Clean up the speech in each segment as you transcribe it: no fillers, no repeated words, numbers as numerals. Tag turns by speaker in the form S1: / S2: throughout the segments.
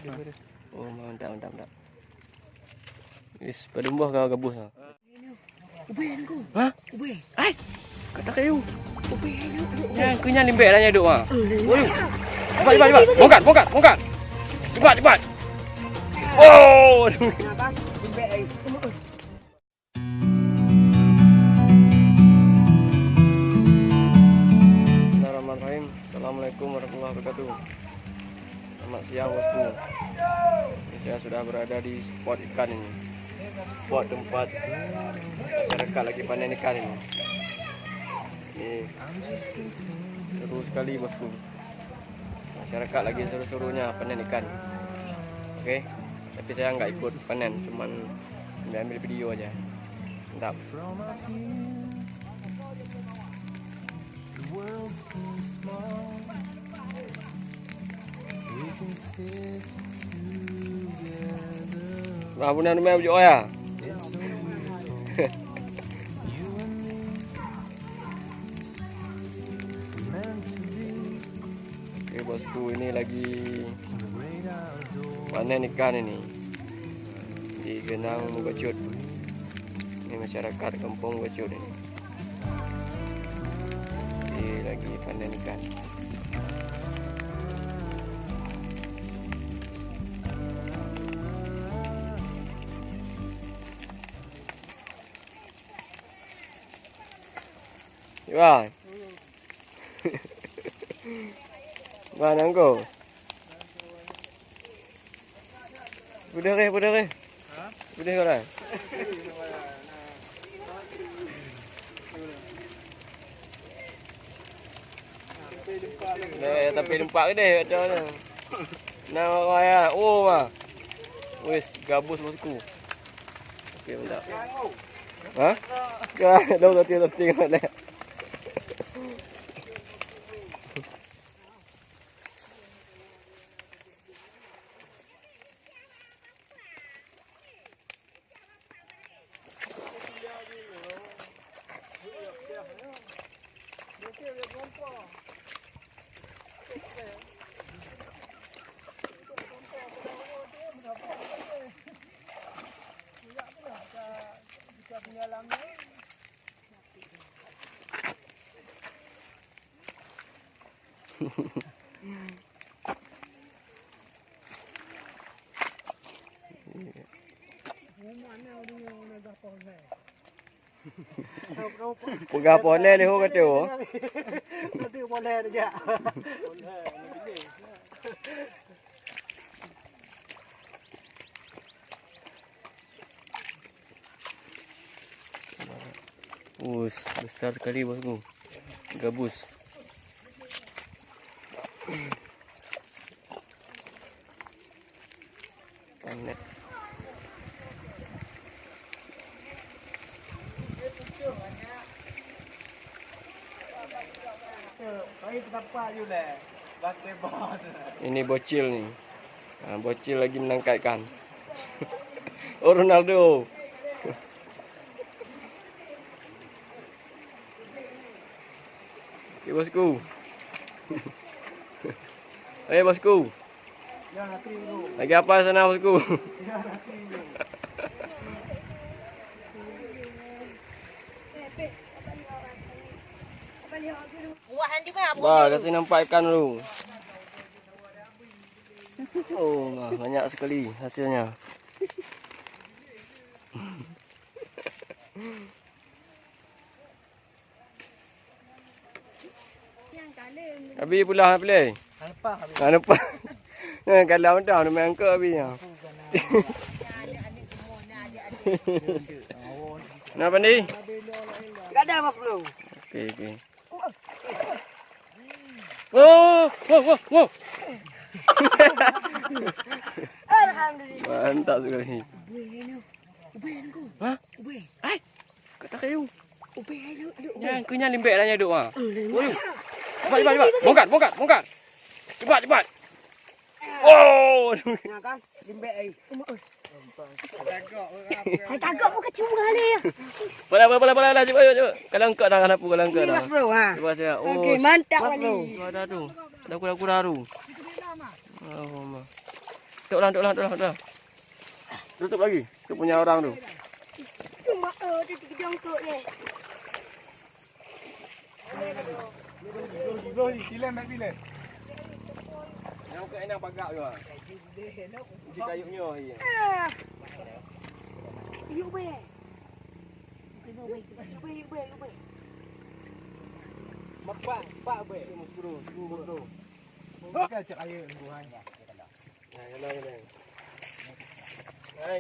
S1: Oh, mantap. Wis, padumbah kau gabus ah.
S2: Ubay ni ko.
S1: Ha?
S2: Ubay.
S1: Ai. Kata kayu.
S2: Ubay ayo.
S1: Yang kunya limbek lah nyaduk ah. Oi. Cepat. Bongkat. Cepat. Oh, aduh.
S2: Nah kan, ubay ay.
S1: Bismillahirrahmanirrahim. Assalamualaikum warahmatullahi wabarakatuh. Selamat siang bosku. Saya sudah berada di spot ikan ini. Spot tempat masyarakat lagi panen ikan ini. Ini seru sekali bosku. Masyarakat lagi seru-serunya panen ikan. Oke, tapi saya nggak ikut panen, cuman ambil video aja. Mantap. Nah, punya nama ujuk ya. Oke bosku, ini lagi panen ikan ini di Genang Mugacut. Ini masyarakat kampung Mugacut ini. Ini lagi panen ikan. Wah. Mana engkau? Budak ke? Ha? Budak kau dah? Tapi dempak ke deh macam mana? Nama raya. Oh mah. Wis gabus bosku. Okey mantap. Ha? Dah tati mana? Pegah poleh leho kata oh.
S2: Nanti poleh aja.
S1: Besar sekali bosku. Gabus. Panet. Ini bocil nih. Nah, bocil lagi menangkap ikan. Oh Ronaldo. Oke bosku. Ayo bosku. Lagi apa sana bosku? Wah, kasih nampak ikan dulu. Oh, banyak sekali hasilnya. Habis pula play. Nampak. Kalau dah nak main angkat habisnya. Kenapa ni?
S2: Enggak ada Mas Bro.
S1: Okey. Wow.
S2: Alhamdulillah.
S1: Mantap sekali.
S2: Ubay ni ko.
S1: Ha?
S2: Ubay.
S1: Ai. Kata kayu.
S2: Ubay ayo.
S1: Yang kunya limbek lah nyaduk ah. Oi. Cepat. Bongkat. Cepat. Oh, aduh.
S2: Nah kan, limbek ay. Tagak muka cuma kali ya.
S1: Boleh. Cuba. Kalau engkau dah apa kalau engkau dah.
S2: Mas Bro, ha.
S1: Cuba saya. Oh.
S2: Okey, mantap
S1: Mas
S2: kali.
S1: Ada tu. Dah kurang tu. Oh, Duduk. Tutup lagi. Itu punya orang tu.
S2: Cuma dia jongkok ni.
S1: Yang ke enak pagak tu. Uji kayunya ni.
S2: Yuk be. Yuk be.
S3: Pak be.
S1: Bro.
S3: Bukan cak air buhan.
S1: Nah, kena. Hai.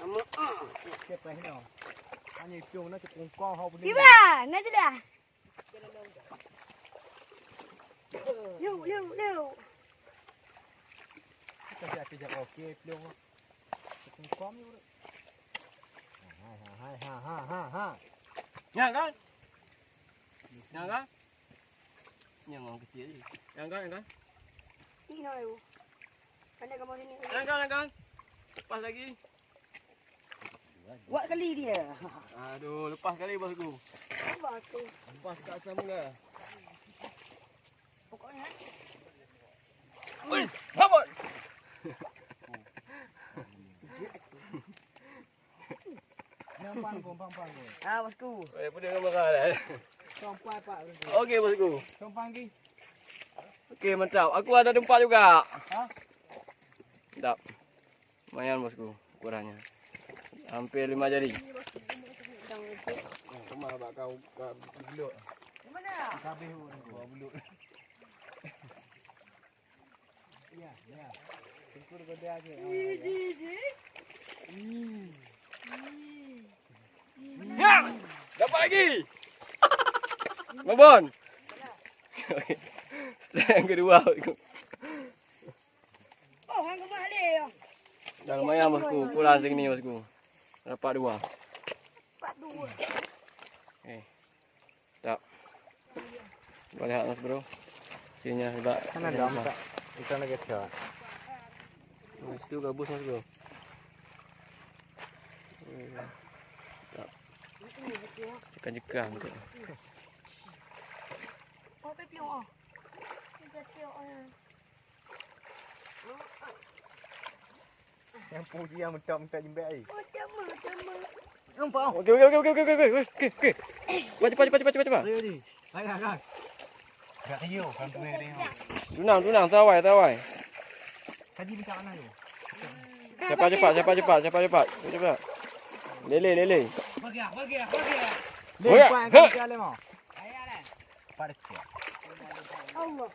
S2: Ama
S3: Siapa ni? Ani piung nak kongkong hau benda.
S2: Tiba, nak dah. Leu.
S3: Kita kerja okey piung. Kongkong ni. Ha.
S1: Yang kan? Yang orang kecil je. Yang kan?
S2: Ni nak. Pandai kamu sini.
S1: Yang kan? Lepas lagi.
S2: Buat kali dia.
S1: Aduh, lepas kali bosku.
S2: Apa tu?
S1: Lepas kat semula.
S2: Pokoknya
S1: Wih, habot.
S3: Nampang.
S2: bosku.
S1: Eh, pun dia marah dah.
S3: Sampai pak.
S1: Okey bosku.
S3: Nampang lagi.
S1: Okey, mantap. Aku ada tempat juga.
S3: Ha?
S1: Mantap. Lumayan bosku ukurannya. Hampir 5 jari. Kemah bak kau belut.
S2: Mana?
S3: Habis buat belut. Ya. Tengku dia aja.
S1: Ya! Dapat lagi. Babon. Okey. Setelah yang kedua bosku.
S2: Oh, hang kemah dia.
S1: Dah lumayan bosku. Ukuran segini bosku. Dapat 2.
S2: 42.
S1: Okey. Sedap. Cuba lihat mas bro. Sininya hebat.
S3: Kan ada empat. Ikan lagi cak.
S1: Oh, situ gabus mas bro. Sedap. Cekang-cekang tu.
S2: Oh, piung oh. Piung oh.
S3: Yang puji yang mentok jembek air.
S2: Oh, cama.
S3: Nampak?
S1: Okey. Cepat.
S3: Ready. Ayo. Gak rio kan tu ni.
S1: Tunang, tawai.
S3: Tadi minta mana tu?
S1: Cepat. Lele.
S3: Bagi.
S1: Bagi.
S3: Lepas kan le mau. Ayah dah. Pada siap.
S2: Allah.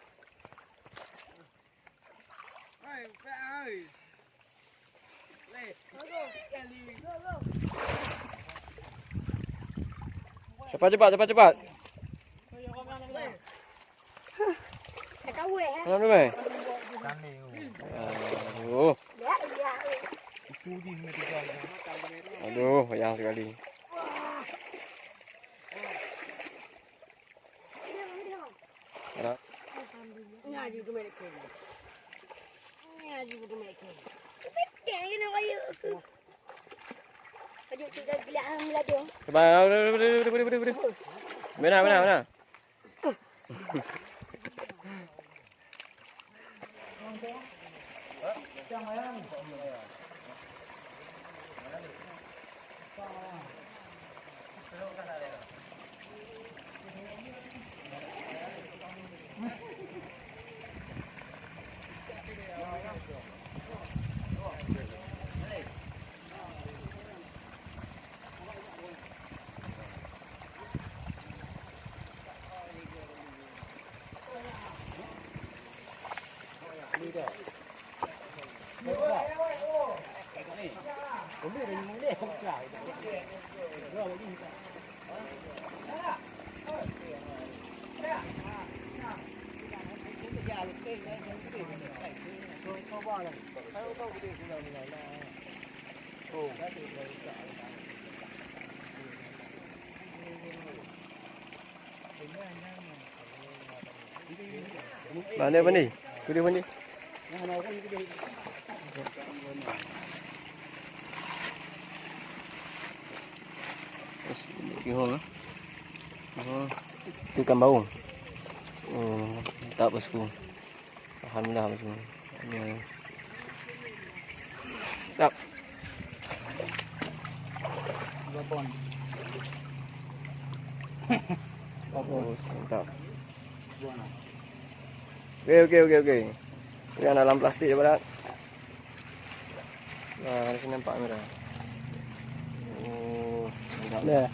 S1: Cepat.
S2: Dah kawin eh.
S1: Mana tu mai?
S3: Kan ni.
S1: Aduh,
S2: Ya.
S3: Puji ni tiga.
S1: payah sekali. Ada.
S2: Ngaji tu mereka. Betul ni nak ayo. Adik sudah bilang melaju.
S1: Cepat. Mana? Mana ni? Kuda mandi. Kihong ah. Itu ikan bau. Oh, tak bosku. Alhamdulillah bosku. Ya. Tap.
S3: Babon.
S1: Oh, mantap.
S3: Buana.
S1: Oke. Ini yang dalam plastik ya, Barat. Nah, di sini nampak merah. Oh, mantap.
S3: Dah.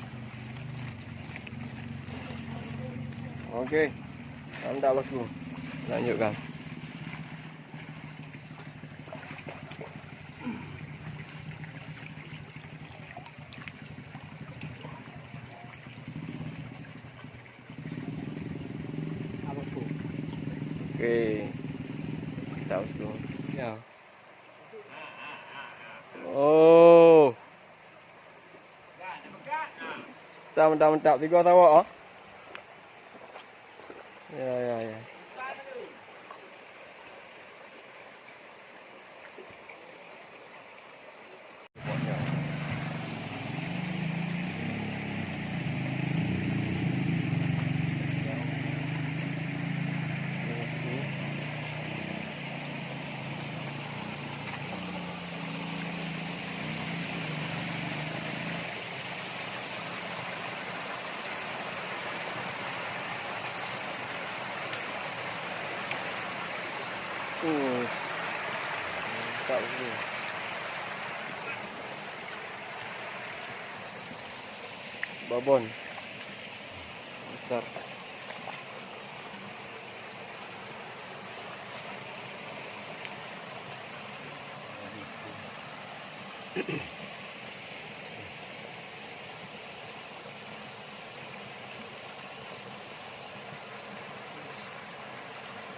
S1: Oke. Mantap, Bosku. Lanjutkan.
S3: Abosku.
S1: Oke. Mantap, Bosku. Ya. Oh. Mantap. 3 tahu oh. Ya. Mantap, Bosku. Babon besar.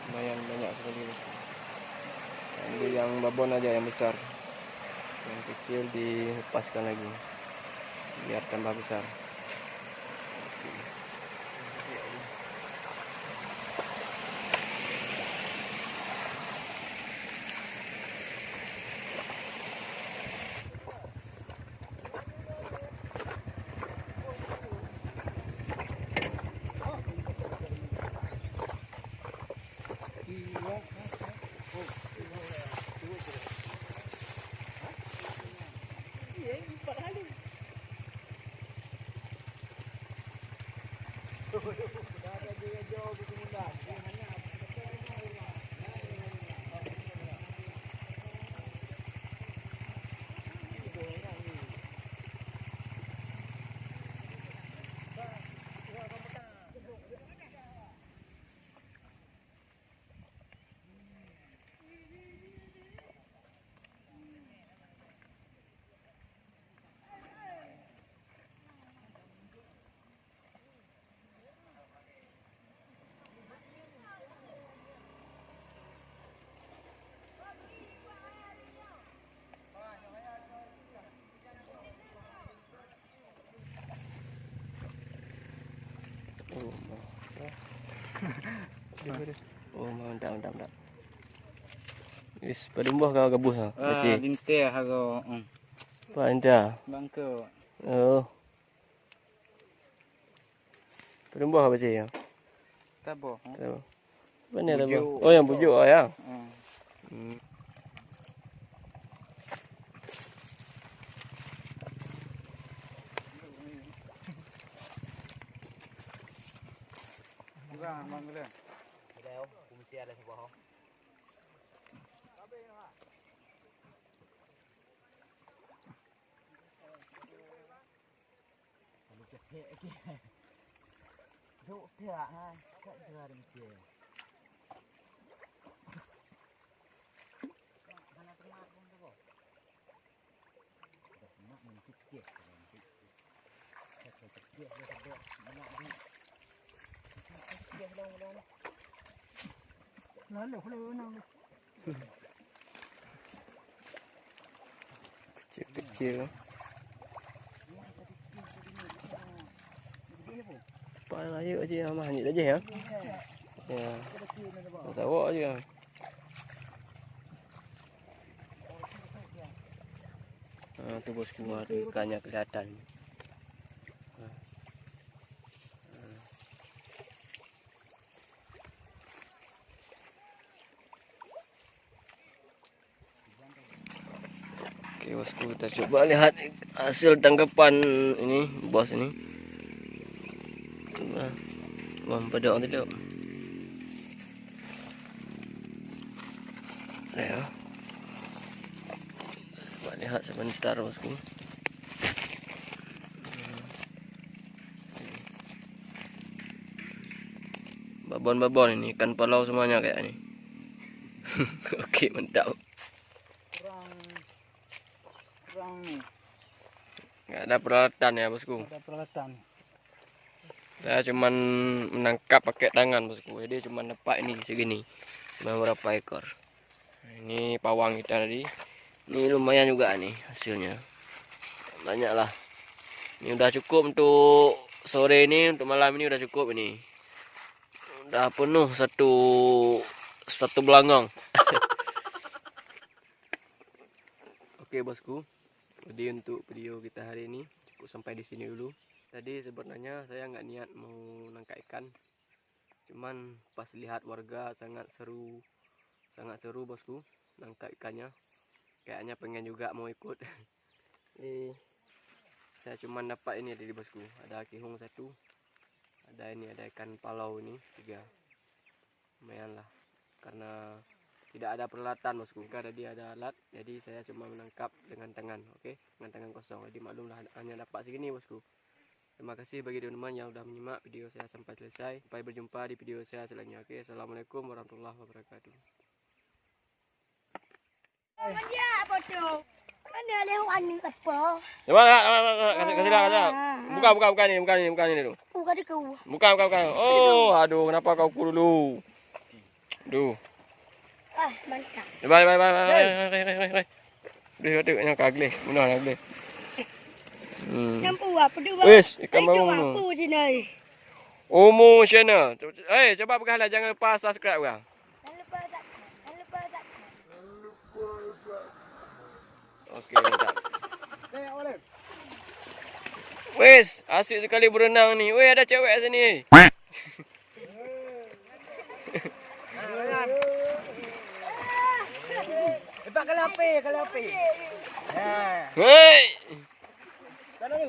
S1: Lumayan banyak sekali. Ambil yang babon aja yang besar, yang kecil dilepaskan lagi biar tambah besar. Oh, mantap. Wis padumbah kau gabus ha. Beci.
S3: Dinte hago.
S1: Panda.
S3: Bangko.
S1: Oh. Padumbah beci ya.
S3: Tabo.
S1: Tahu. Mana tahu?
S3: Bujuk.
S1: Oh, yang bujuk oh ya. Hmm.
S3: Juga manggil.
S4: Đây không? Cùng xe đây thì bỏ không? Dụ thế ạ ha, cạnh thừa đừng kìa. Mana teman pun tu kok. Nak mencicik. Saya cicik dia tak ada. Nak ni. Cicik long. Lalu nang.
S1: Kecil. Paling aja aja mah hanyut aja ya. Ya. Tahu aja. Nah, tu bosku ada ikannya kelihatan. Oke bosku, kita coba lihat hasil tangkapan ini bos ini. Nah, pada tidak. Ya. Coba lihat sebentar bosku. Babon-babon ini ikan palau semuanya kayak ini. Oke, mantap.
S3: kurang
S1: Nggak ada peralatan ya bosku.
S3: ada peralatan.
S1: Saya cuman menangkap pakai tangan bosku. Jadi cuma dapat ini segini. Beberapa ekor. Nah, ini pawang kita tadi. Ini lumayan juga nih hasilnya. Banyak lah. Ini udah cukup untuk sore ini, untuk malam ini udah cukup ini. Udah penuh satu belangong. Oke bosku. Jadi untuk video kita hari ini cukup sampai di sini dulu. Tadi sebenarnya saya nggak niat mau nangkap ikan. Cuman pas lihat warga sangat seru bosku nangkap ikannya. Kayaknya pengen juga mau ikut. Saya cuman dapat ini dari bosku. Ada kihung 1. Ada ini, ada ikan palau ini 3. Lumayan lah. Karena tidak ada peralatan bosku. Karena dia ada alat, jadi saya cuma menangkap dengan tangan, oke? Dengan tangan kosong. Jadi maklumlah hanya dapat segini bosku. Terima kasih bagi teman-teman yang sudah menyimak video saya sampai selesai. Sampai berjumpa di video saya selanjutnya. Oke, assalamualaikum warahmatullahi wabarakatuh.
S2: Ya, bodoh. Mana lewat ni apa?
S1: Coba kasih dah. Buka ini dulu.
S2: Buka di kau.
S1: Buka. Oh, aduh, kenapa kau ku dulu? Duh.
S2: Ah, mantap.
S1: Bye. Dia kagle, munah kagle.
S2: Nampu apa tu?
S1: Wes, ikan bau
S2: apa
S1: nu.
S2: sini?
S1: Omo channel. Coba pegang jangan lupa subscribe kau.
S2: Jangan lupa tak.
S1: Okey, mantap. Wes, asyik sekali berenang ni. Weh, ada cewek sini.
S3: Lepas kalau api. Ha.
S1: Hei.
S3: Sana lu.